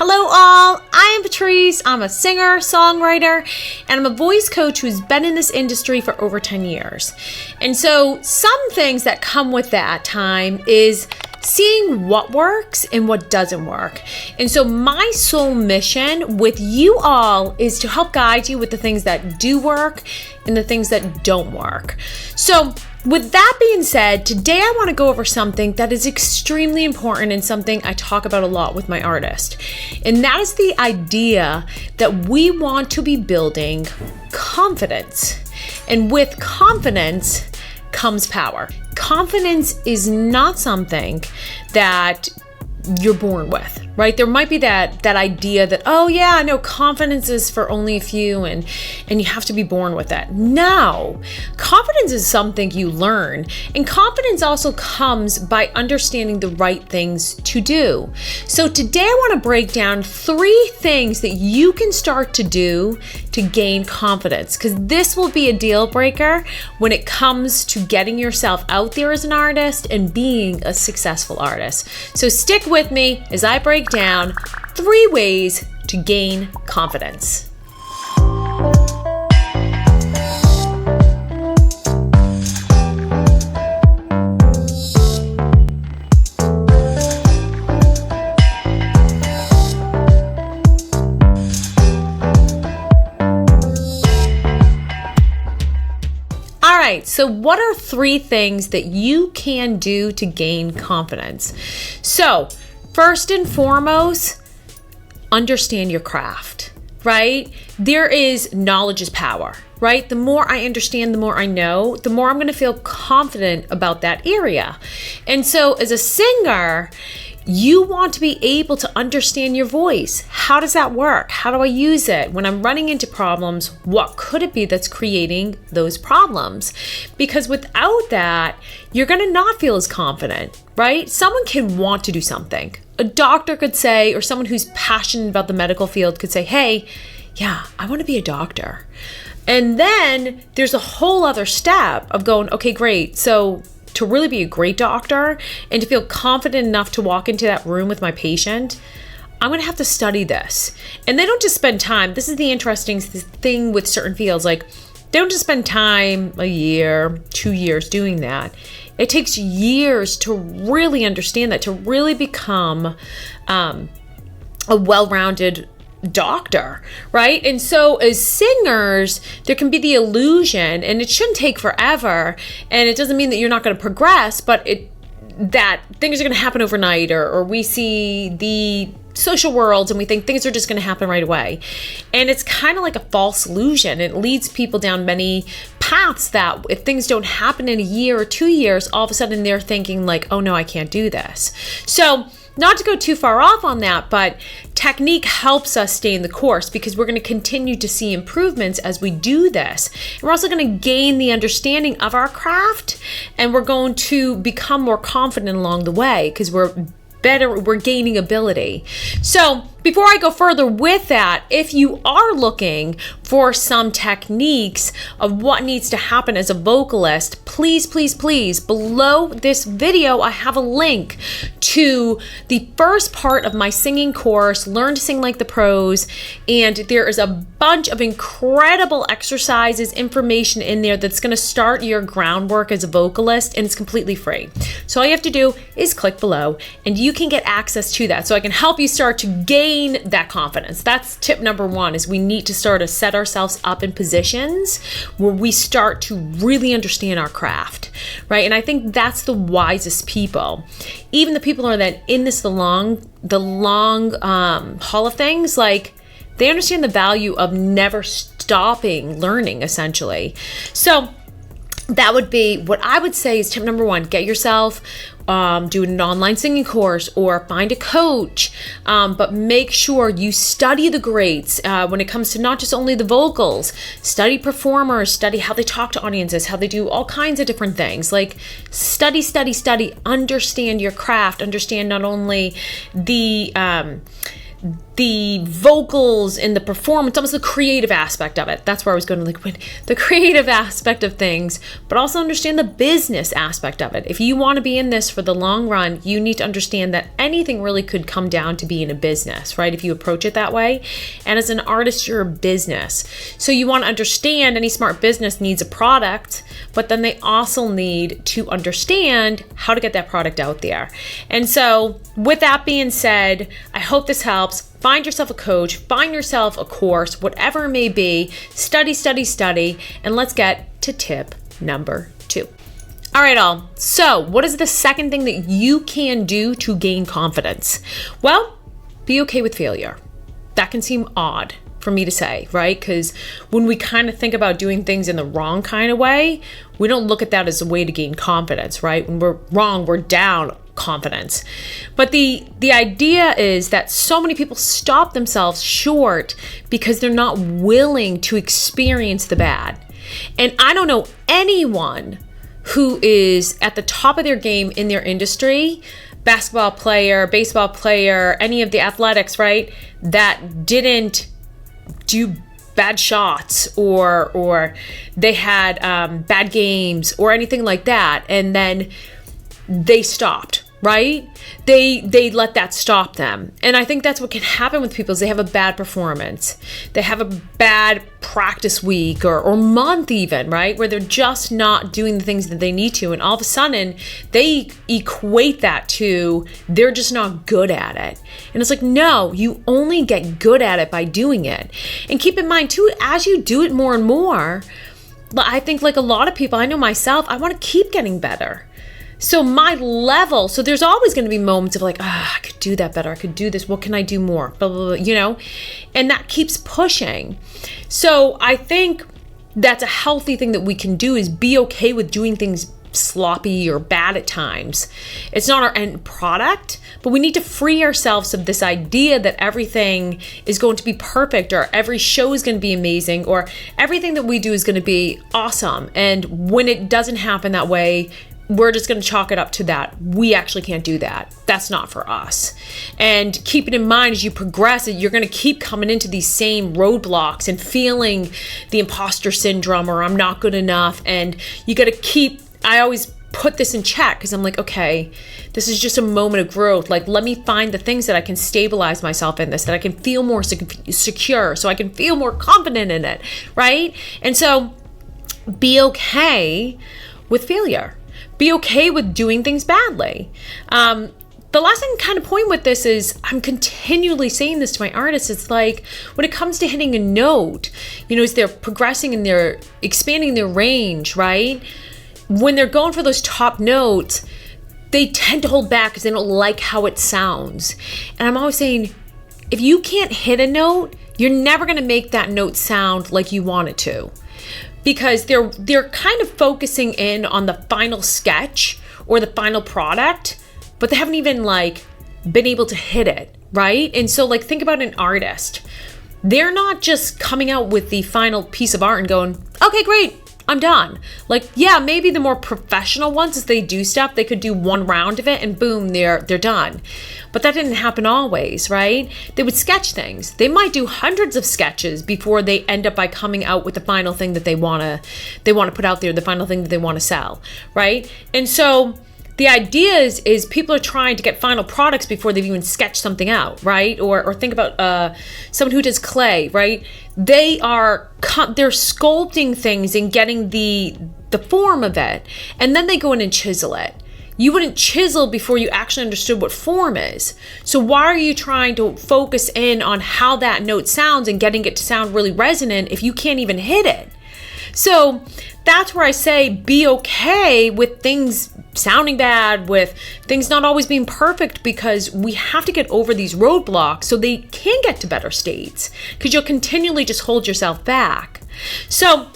Hello all, I am Patrice. I'm a singer, songwriter, and I'm a voice coach who's been in this industry for over 10 years. And so some things that come with that time is seeing what works and what doesn't work. And so my sole mission with you all is to help guide you with the things that do work and the things that don't work. So with that being said, today I want to go over something that is extremely important and something I talk about a lot with my artist. And that is the idea that we want to be building confidence. And with confidence comes power. Confidence is not something that you're born with, right? There might be that idea that, oh yeah, no, confidence is for only a few and you have to be born with that. No, confidence is something you learn. And confidence also comes by understanding the right things to do. So today I want to break down 3 things that you can start to do to gain confidence, because this will be a deal breaker when it comes to getting yourself out there as an artist and being a successful artist. So stick with me as I break down 3 ways to gain confidence. So what are 3 things that you can do to gain confidence? So first and foremost, understand your craft, right? There is knowledge is power, right? The more I understand, the more I know, the more I'm going to feel confident about that area. And so as a singer, you want to be able to understand your voice. How does that work? How do I use it? When I'm running into problems, what could it be that's creating those problems? Because without that, you're going to not feel as confident, right? Someone can want to do something. A doctor could say, or someone who's passionate about the medical field could say, hey, yeah, I want to be a doctor. And then there's a whole other step of going, okay, great. So to really be a great doctor and to feel confident enough to walk into that room with my patient, I'm going to have to study this. And they don't just spend time. This is the interesting thing with certain fields. Like, they don't just spend time, a year, 2 years doing that. It takes years to really understand that, to really become a well-rounded doctor, right? And so as singers, there can be the illusion, and it shouldn't take forever, and it doesn't mean that you're not going to progress, but that things are going to happen overnight, or we see the social worlds and we think things are just going to happen right away. And it's kind of like a false illusion. It leads people down many paths that if things don't happen in a year or 2 years, all of a sudden they're thinking like, oh no, I can't do this. So not to go too far off on that, but technique helps us stay in the course, because we're going to continue to see improvements as we do this. And we're also going to gain the understanding of our craft, and we're going to become more confident along the way because we're gaining ability. So before I go further with that, if you are looking for some techniques of what needs to happen as a vocalist, please, please, please, below this video, I have a link to the first part of my singing course, Learn to Sing Like the Pros. And there is a bunch of incredible exercises, information in there that's going to start your groundwork as a vocalist, and it's completely free. So all you have to do is click below and you can get access to that. So I can help you start to gain that confidence. That's tip number 1, is we need to start to set ourselves up in positions where we start to really understand our craft, right? And I think that's the wisest people. Even the people who are that in this the long haul of things, like, they understand the value of never stopping learning, essentially. So that would be what I would say is tip number 1. Get yourself, do an online singing course or find a coach, but make sure you study the greats when it comes to not just only the vocals. Study performers, study how they talk to audiences, how they do all kinds of different things. Like, study, study, study, understand your craft, understand not only the the vocals and the performance, almost the creative aspect of it. That's where I was going, like, the creative aspect of things, but also understand the business aspect of it. If you want to be in this for the long run, you need to understand that anything really could come down to being a business, right? If you approach it that way. And as an artist, you're a business. So you want to understand any smart business needs a product, but then they also need to understand how to get that product out there. And so with that being said, I hope this helps. Find yourself a coach, find yourself a course, whatever it may be, study, and let's get to tip number 2. All right, all. So what is the second thing that you can do to gain confidence? Well, be okay with failure. That can seem odd for me to say, right? Because when we kind of think about doing things in the wrong kind of way, we don't look at that as a way to gain confidence, right? When we're wrong, we're down confidence. But the idea is that so many people stop themselves short because they're not willing to experience the bad. And I don't know anyone who is at the top of their game in their industry, basketball player, baseball player, any of the athletics, right, that didn't do bad shots or they had bad games or anything like that, and then they stopped, right? They let that stop them. And I think that's what can happen with people is they have a bad performance. They have a bad practice week or month even, right? Where they're just not doing the things that they need to. And all of a sudden they equate that to they're just not good at it. And it's like, no, you only get good at it by doing it. And keep in mind too, as you do it more and more, I think like a lot of people, I know myself, I want to keep getting better. So my level, so there's always going to be moments of like, I could do that better. I could do this. What can I do more? Blah, blah, blah, and that keeps pushing. So I think that's a healthy thing that we can do is be okay with doing things sloppy or bad at times. It's not our end product, but we need to free ourselves of this idea that everything is going to be perfect or every show is going to be amazing or everything that we do is going to be awesome. And when it doesn't happen that way, we're just going to chalk it up to that. We actually can't do that. That's not for us. And keep it in mind as you progress, you're going to keep coming into these same roadblocks and feeling the imposter syndrome or I'm not good enough. And you got to keep, I always put this in check because I'm like, okay, this is just a moment of growth. Like, let me find the things that I can stabilize myself in this, that I can feel more secure, so I can feel more confident in it, right? And so be okay with failure. Be okay with doing things badly. The last thing kind of point with this is I'm continually saying this to my artists. It's like when it comes to hitting a note, as they're progressing and they're expanding their range, right? When they're going for those top notes, they tend to hold back because they don't like how it sounds. And I'm always saying, if you can't hit a note, you're never going to make that note sound like you want it to. Because they're kind of focusing in on the final sketch or the final product, but they haven't even been able to hit it, right? And so think about an artist. They're not just coming out with the final piece of art and going, okay, great, I'm done. Maybe the more professional ones, as they do stuff, they could do one round of it and boom, they're done. But that didn't happen always, right? They would sketch things. They might do hundreds of sketches before they end up by coming out with the final thing that they want to put out there, the final thing that they want to sell, right? And so the idea is people are trying to get final products before they've even sketched something out, right? Or think about someone who does clay, right? They're sculpting things and getting the form of it, and then they go in and chisel it. You wouldn't chisel before you actually understood what form is. So why are you trying to focus in on how that note sounds and getting it to sound really resonant if you can't even hit it? So that's where I say be okay with things sounding bad, with things not always being perfect, because we have to get over these roadblocks so they can get to better states, because you'll continually just hold yourself back. So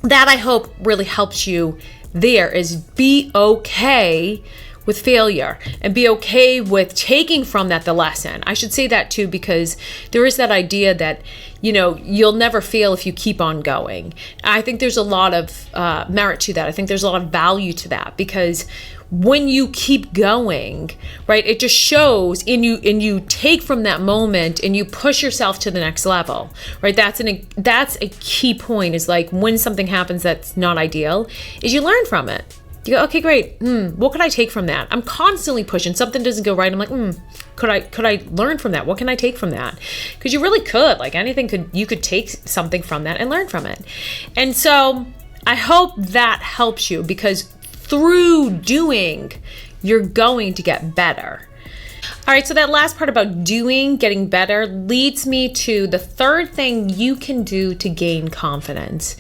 that, I hope, really helps you there, is be okay with failure and be okay with taking from that the lesson. I should say that too, because there is that idea that, you'll never fail if you keep on going. I think there's a lot of merit to that. I think there's a lot of value to that, because when you keep going, right, it just shows, and you take from that moment and you push yourself to the next level, right? That's a key point, is like when something happens that's not ideal, is you learn from it. You go, okay, great. What could I take from that? I'm constantly pushing. Something doesn't go right. I'm like, could I learn from that? What can I take from that? Because you really could, like anything you could take something from that and learn from it. And so I hope that helps you, because through doing, you're going to get better. All right, so that last part about doing, getting better, leads me to the third thing you can do to gain confidence,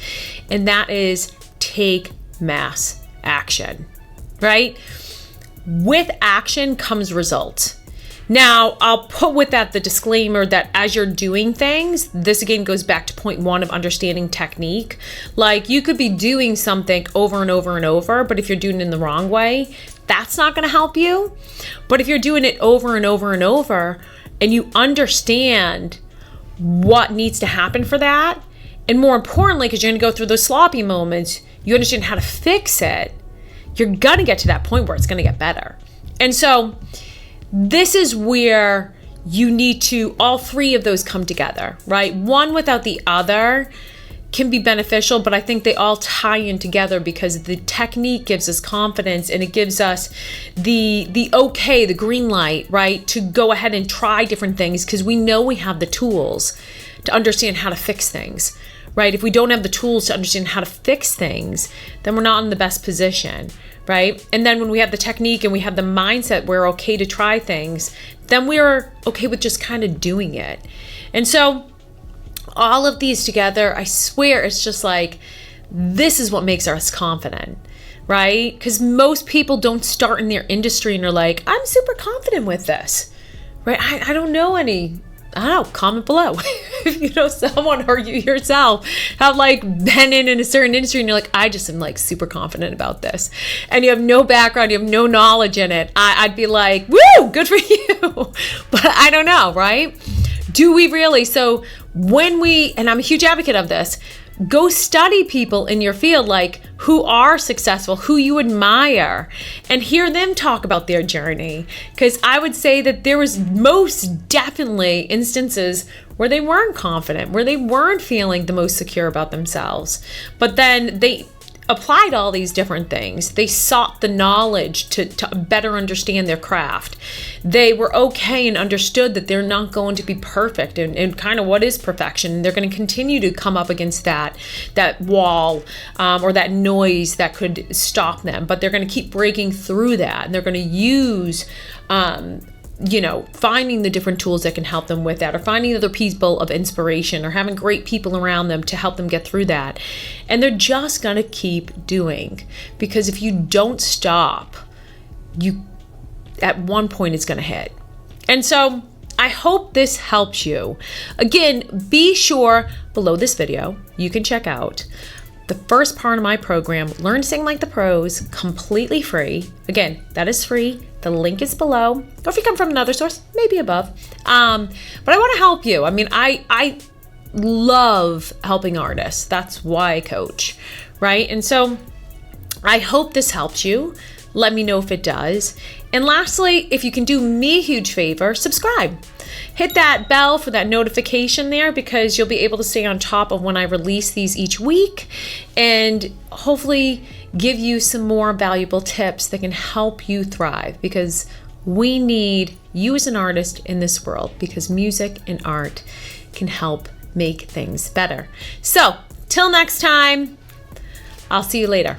and that is take mass action, right? With action comes results. Now, I'll put with that the disclaimer that as you're doing things, this again goes back to point one of understanding technique. Like, you could be doing something over and over and over, but if you're doing it in the wrong way, that's not going to help you. But if you're doing it over and over and over, and you understand what needs to happen for that, and more importantly, because you're going to go through those sloppy moments, you understand how to fix it, you're going to get to that point where it's going to get better. And so this is where you need to, all three of those come together, right? One without the other can be beneficial, but I think they all tie in together, because the technique gives us confidence, and it gives us the green light, right, to go ahead and try different things, because we know we have the tools to understand how to fix things, right? If we don't have the tools to understand how to fix things, then we're not in the best position, right? And then when we have the technique and we have the mindset, we're okay to try things, then we're okay with just kind of doing it. And so all of these together, I swear, it's just like, this is what makes us confident, right? Because most people don't start in their industry and are like, I'm super confident with this, right? I don't know any, I don't know, comment below. If you know someone or you yourself have like been in a certain industry and you're like, I just am like super confident about this, and you have no background, you have no knowledge in it, I'd be like, woo, good for you. But I don't know, right? Do we really? So and I'm a huge advocate of this, go study people in your field, like who are successful, who you admire, and hear them talk about their journey. Because I would say that there was most definitely instances where they weren't confident, where they weren't feeling the most secure about themselves. But then they applied all these different things. They sought the knowledge to better understand their craft. They were okay and understood that they're not going to be perfect, and kind of what is perfection. They're going to continue to come up against that wall or that noise that could stop them, but they're going to keep breaking through that, and they're going to use finding the different tools that can help them with that, or finding other people of inspiration, or having great people around them to help them get through that. And they're just going to keep doing, because if you don't stop, at one point it's going to hit. And so I hope this helps you. Again, be sure below this video, you can check out the first part of my program, Learn to Sing Like the Pros, completely free. Again, that is free. The link is below. Or if you come from another source, maybe above. But I want to help you. I mean, I love helping artists. That's why I coach, right? And so I hope this helps you. Let me know if it does. And lastly, if you can do me a huge favor, subscribe. Hit that bell for that notification there, because you'll be able to stay on top of when I release these each week, and hopefully give you some more valuable tips that can help you thrive, because we need you as an artist in this world, because music and art can help make things better. So till next time, I'll see you later.